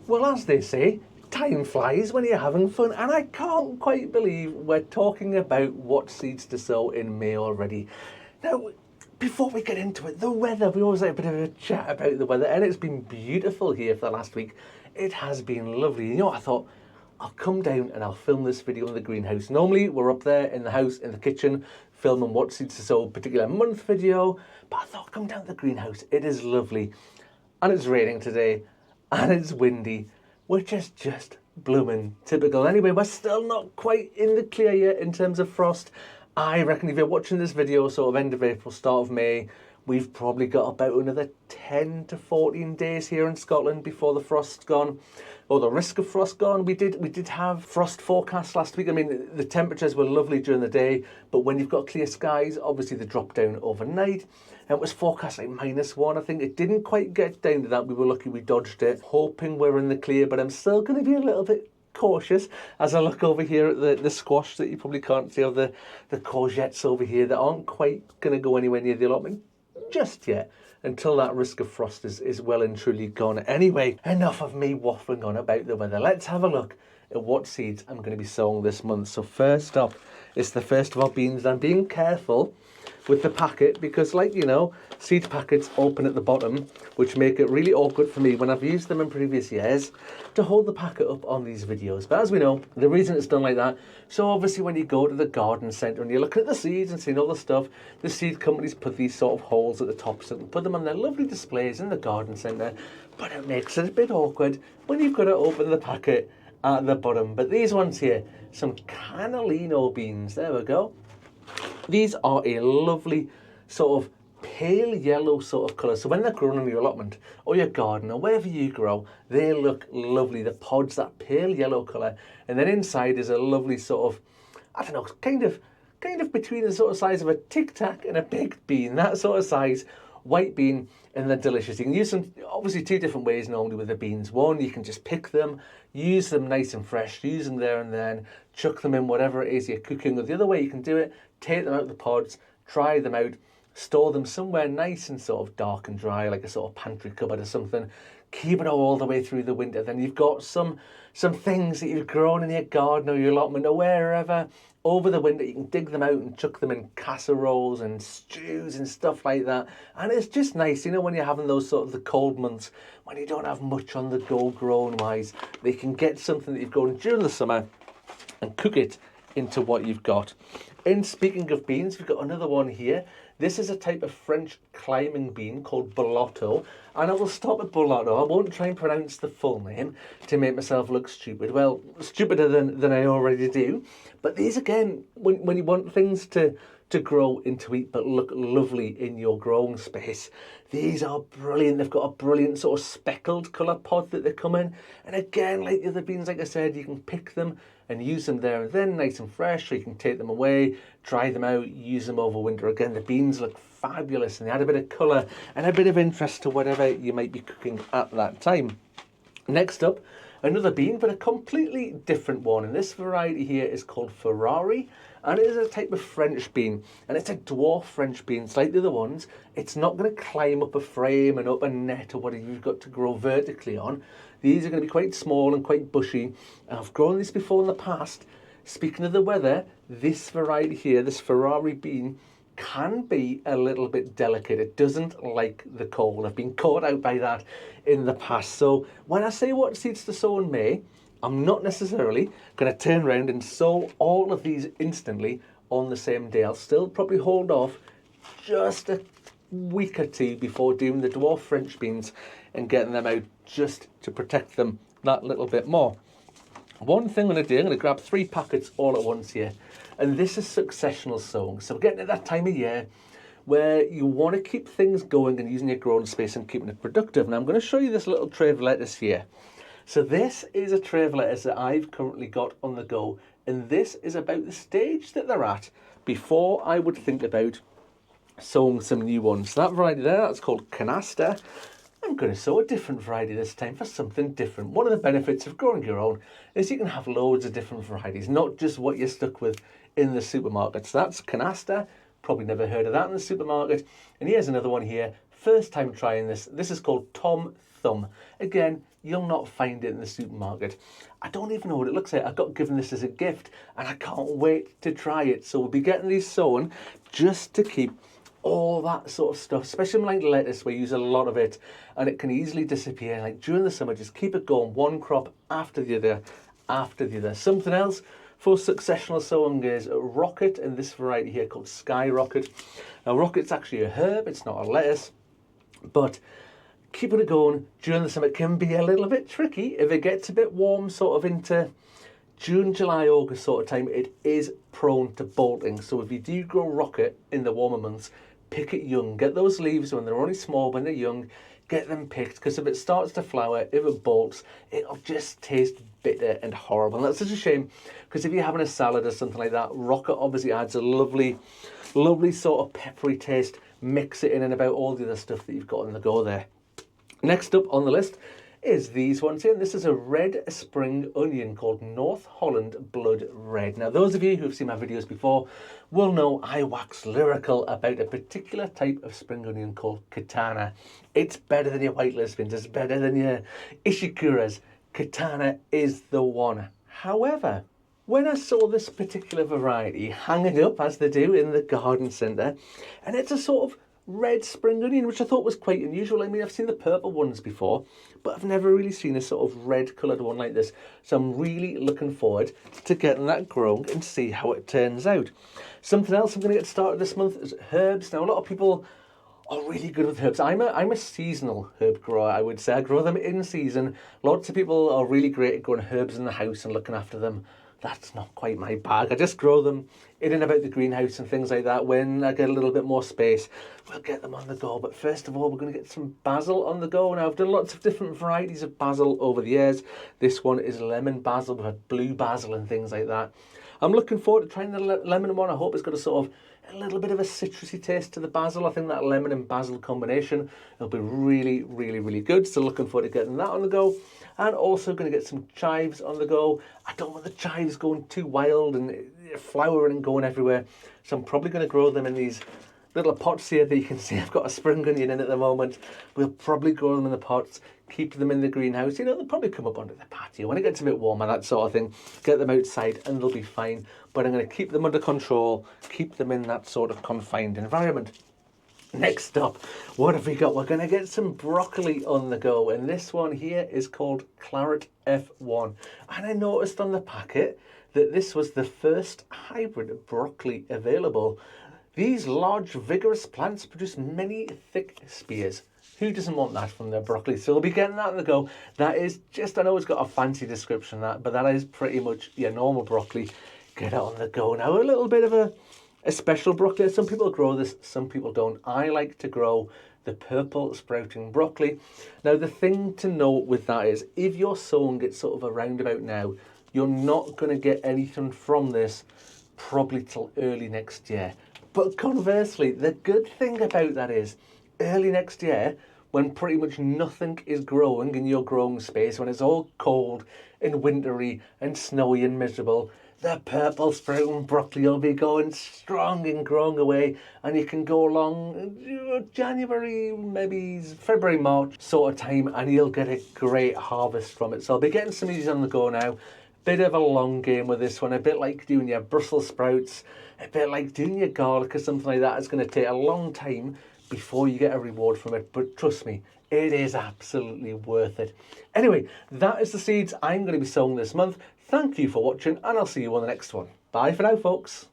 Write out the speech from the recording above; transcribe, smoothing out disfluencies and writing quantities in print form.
Well, as they say, time flies when you're having fun, and I can't quite believe we're talking about what seeds to sow in May already. Now, before we get into it, the weather, we always have a bit of a chat about the weather, and it's been beautiful here for the last week. It has been lovely. You know what I thought? I'll come down and I'll film this video in the greenhouse. Normally, we're up there in the house, in the kitchen, filming what seeds to sow, particular month video, but I thought I'll come down to the greenhouse. It is lovely, and it's raining today, and it's windy, which is just blooming typical. Anyway, we're still not quite in the clear yet in terms of frost. I reckon if you're watching this video sort of end of April, start of May, we've probably got about another 10 to 14 days here in Scotland before the frost's gone, or the risk of frost gone. We did have frost forecasts last week. I mean, the temperatures were lovely during the day, but when you've got clear skies, obviously they drop down overnight. And it was forecast like -1. I think it didn't quite get down to that. We were lucky we dodged it, hoping we're in the clear, but I'm still going to be a little bit cautious as I look over here at the squash that you probably can't see, or the courgettes over here that aren't quite going to go anywhere near the allotment just yet, until that risk of frost is well and truly gone. Anyway, enough of me waffling on about the weather. Let's have a look at what seeds I'm going to be sowing this month. So first up is the first of our beans. I'm being careful with the packet because, like you know, seed packets open at the bottom, which make it really awkward for me when I've used them in previous years to hold the packet up on these videos. But as we know, the reason it's done like that, so obviously when you go to the garden centre and you're looking at the seeds and seeing all the stuff, the seed companies put these sort of holes at the top so they can put them on their lovely displays in the garden centre, but it makes it a bit awkward when you've got to open the packet at the bottom. But these ones here, some cannellino beans, there we go. These are a lovely sort of pale yellow sort of colour. So when they're grown in your allotment or your garden or wherever you grow, they look lovely. The pod's that pale yellow colour, and then inside is a lovely sort of, I don't know, kind of between the sort of size of a Tic Tac and a baked bean, that sort of size, white bean, and they're delicious. You can use them obviously two different ways normally with the beans. One, you can just pick them, use them nice and fresh, use them there and then, chuck them in whatever it is you're cooking. Or the other way you can do it, take them out of the pods, try them out, store them somewhere nice and sort of dark and dry, like a sort of pantry cupboard or something. Keep it all the way through the winter. Then you've got some things that you've grown in your garden or your allotment or wherever. Over the winter, you can dig them out and chuck them in casseroles and stews and stuff like that. And it's just nice, you know, when you're having those sort of the cold months, when you don't have much on the go grown-wise, they can get something that you've grown during the summer and cook it into what you've got. And speaking of beans, we've got another one here. This is a type of French climbing bean called Bellotto, and I will stop at Bellotto. I won't try and pronounce the full name to make myself look stupid. Well, stupider than I already do. But these, again, when you want things to grow and to eat but look lovely in your growing space, these are brilliant. They've got a brilliant sort of speckled colour pod that they come in. And again, like the other beans, like I said, you can pick them and use them there and then, nice and fresh, so you can take them away, dry them out, use them over winter. Again, the beans look fabulous and they add a bit of colour and a bit of interest to whatever you might be cooking at that time. Next up, another bean, but a completely different one. And this variety here is called Ferrari, and it is a type of French bean, and it's a dwarf French bean. It's like the other ones. It's not going to climb up a frame and up a net or whatever you've got to grow vertically on. These are going to be quite small and quite bushy. I've grown this before in the past. Speaking of the weather, this variety here, this Ferrari bean, can be a little bit delicate. It doesn't like the cold. I've been caught out by that in the past. So when I say what seeds to sow in May, I'm not necessarily going to turn around and sow all of these instantly on the same day. I'll still probably hold off just a week or two before doing the dwarf French beans and getting them out, just to protect them that little bit more. One thing I'm going to grab 3 packets all at once here, and this is successional sowing. So we're getting at that time of year where you want to keep things going and using your growing space and keeping it productive. And I'm going to show you this little tray of lettuce here. So this is a tray of lettuce that I've currently got on the go, and this is about the stage that they're at before I would think about sowing some new ones. So that variety there, that's called canasta. I'm going to sow a different variety this time for something different. One of the benefits of growing your own is you can have loads of different varieties, not just what you're stuck with in the supermarket. So that's canasta. Probably never heard of that in the supermarket. And here's another one here. First time trying this. This is called Tom thumb. Again, you'll not find it in the supermarket. I don't even know what it looks like. I got given this as a gift and I can't wait to try it. So we'll be getting these sown just to keep all that sort of stuff, especially like lettuce, we use a lot of it and it can easily disappear. Like during the summer, just keep it going, one crop after the other, after the other. Something else for successional sowing is rocket, and this variety here called Sky Rocket. Now rocket's actually a herb, it's not a lettuce, but keeping it going during the summer can be a little bit tricky. If it gets a bit warm sort of into June, July, August sort of time, it is prone to bolting. So if you do grow rocket in the warmer months, pick it young. Get those leaves when they're only small, when they're young, get them picked, because if it starts to flower, if it bolts, it'll just taste bitter and horrible. And that's such a shame, because if you're having a salad or something like that, rocket obviously adds a lovely sort of peppery taste. Mix it in and about all the other stuff that you've got on the go there. Next up on the list is these ones here. This is a red spring onion called North Holland Blood Red. Now, those of you who've seen my videos before will know I wax lyrical about a particular type of spring onion called Katana. It's better than your white lesbians, it's better than your Ishikuras. Katana is the one. However, when I saw this particular variety hanging up, as they do in the garden centre, and it's a sort of red spring onion, which I thought was quite unusual. I mean, I've seen the purple ones before, but I've never really seen a sort of red coloured one like this. So I'm really looking forward to getting that grown and see how it turns out. Something else I'm going to get started this month is herbs. Now, a lot of people are really good with herbs. I'm a seasonal herb grower, I would say. I grow them in season. Lots of people are really great at growing herbs in the house and looking after them. That's not quite my bag. I just grow them in and about the greenhouse and things like that. When I get a little bit more space, we'll get them on the go. But first of all, we're going to get some basil on the go. Now, I've done lots of different varieties of basil over the years. This one is lemon basil. We've had blue basil and things like that. I'm looking forward to trying the lemon one. I hope it's got a sort of a little bit of a citrusy taste to the basil. I think that lemon and basil combination will be really, really, really good. So looking forward to getting that on the go. And also going to get some chives on the go. I don't want the chives going too wild and flowering and going everywhere. So I'm probably going to grow them in these little pots here that you can see I've got a spring onion in at the moment. We'll probably grow them in the pots, keep them in the greenhouse. You know, they'll probably come up onto the patio when it gets a bit warmer, that sort of thing. Get them outside and they'll be fine. But I'm going to keep them under control, keep them in that sort of confined environment. Next up, what have we got? We're going to get some broccoli on the go, and this one here is called Claret F1. And I noticed on the packet that this was the first hybrid broccoli available. These large, vigorous plants produce many thick spears. Who doesn't want that from their broccoli? So we'll be getting that on the go. That is just, I know it's got a fancy description, but that is pretty much your normal broccoli. Get it on the go. Now, a little bit of a special broccoli. Some people grow this, some people don't. I like to grow the purple sprouting broccoli. Now, the thing to note with that is if you're sowing it sort of around about now, you're not going to get anything from this probably till early next year. But conversely, the good thing about that is early next year, when pretty much nothing is growing in your growing space, when it's all cold and wintry and snowy and miserable, the purple sprouting broccoli will be going strong and growing away, and you can go along January, maybe February, March sort of time, and you'll get a great harvest from it. So I'll be getting some of these on the go now. Bit of a long game with this one, a bit like doing your Brussels sprouts, a bit like doing your garlic or something like that. It's going to take a long time before you get a reward from it, but trust me, it is absolutely worth it. Anyway, that is the seeds I'm going to be sowing this month. Thank you for watching, and I'll see you on the next one. Bye for now, folks.